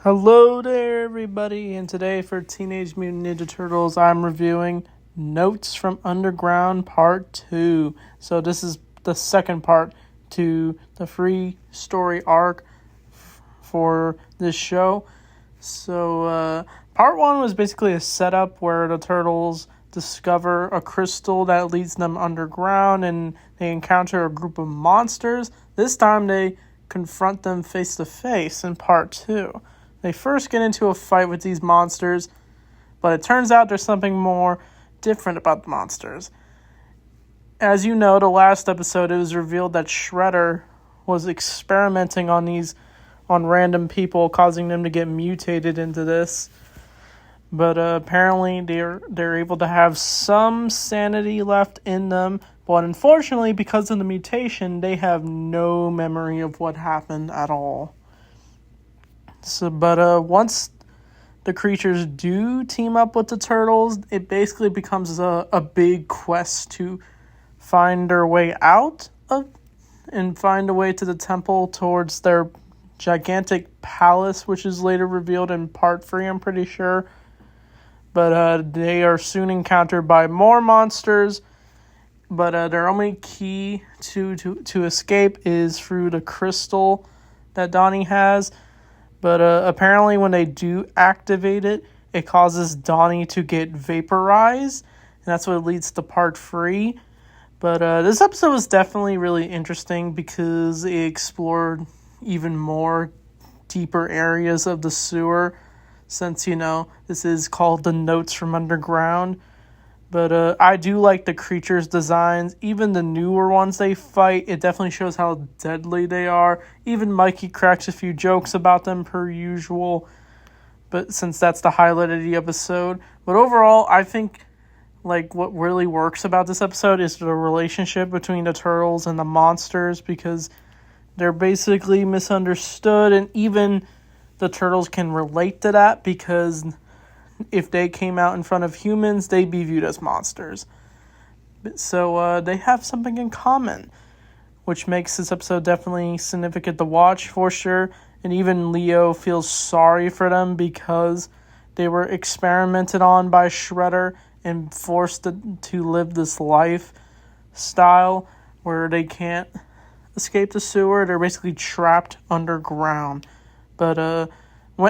Hello there, everybody, and today for Teenage Mutant Ninja Turtles, I'm reviewing Notes from Underground Part 2. So this is the second part to the free story arc for this show. So Part 1 was basically a setup where the Turtles discover a crystal that leads them underground, and they encounter a group of monsters. This time they confront them face to face in Part 2. They first get into a fight with these monsters, but it turns out there's something more different about the monsters. As you know, the last episode, it was revealed that Shredder was experimenting on random people, causing them to get mutated into this. But apparently they're able to have some sanity left in them, but unfortunately, because of the mutation, they have no memory of what happened at all. But once the creatures do team up with the Turtles, it basically becomes a big quest to find their way out of and find a way to the temple towards their gigantic palace, which is later revealed in Part 3, I'm pretty sure. But they are soon encountered by more monsters, but their only key to escape is through the crystal that Donnie has. But apparently when they do activate it, it causes Donnie to get vaporized. And that's what leads to Part 3. But this episode was definitely really interesting because it explored even more deeper areas of the sewer. Since, this is called the Notes from Underground. But I do like the creatures' designs. Even the newer ones they fight, it definitely shows how deadly they are. Even Mikey cracks a few jokes about them per usual. But since that's the highlight of the episode. But overall, I think what really works about this episode is the relationship between the Turtles and the monsters. Because they're basically misunderstood. And even the Turtles can relate to that because if they came out in front of humans, they'd be viewed as monsters. So they have something in common, which makes this episode definitely significant to watch for sure. And even Leo feels sorry for them because they were experimented on by Shredder and forced to live this lifestyle where they can't escape the sewer. They're basically trapped underground. But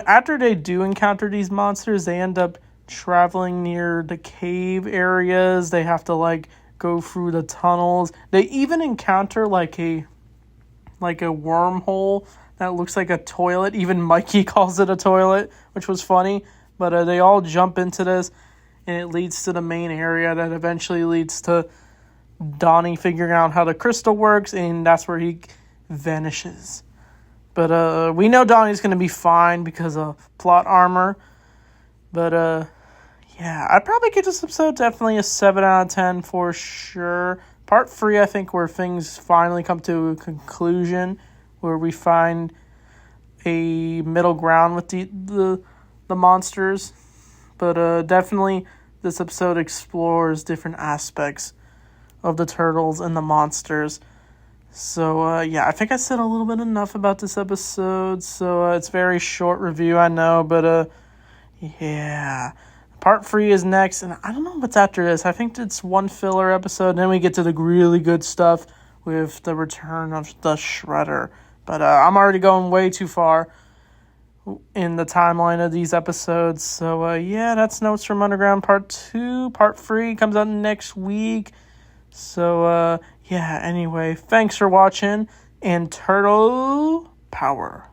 after they do encounter these monsters, they end up traveling near the cave areas. They have to go through the tunnels. They even encounter a wormhole that looks like a toilet. Even Mikey calls it a toilet, which was funny. But they all jump into this, and it leads to the main area that eventually leads to Donnie figuring out how the crystal works, and that's where he vanishes. But we know Donnie's going to be fine because of plot armor. But yeah, I'd probably give this episode definitely a 7 out of 10 for sure. Part 3, I think, where things finally come to a conclusion, where we find a middle ground with the monsters. But definitely this episode explores different aspects of the Turtles and the monsters. So, yeah, I think I said a little bit enough about this episode. So, it's a very short review, I know. But, yeah. Part 3 is next. And I don't know what's after this. I think it's one filler episode. And then we get to the really good stuff with the return of the Shredder. But I'm already going way too far in the timeline of these episodes. So, yeah, that's Notes from Underground Part 2. Part 3 comes out next week. So, yeah, anyway, thanks for watching, and Turtle Power.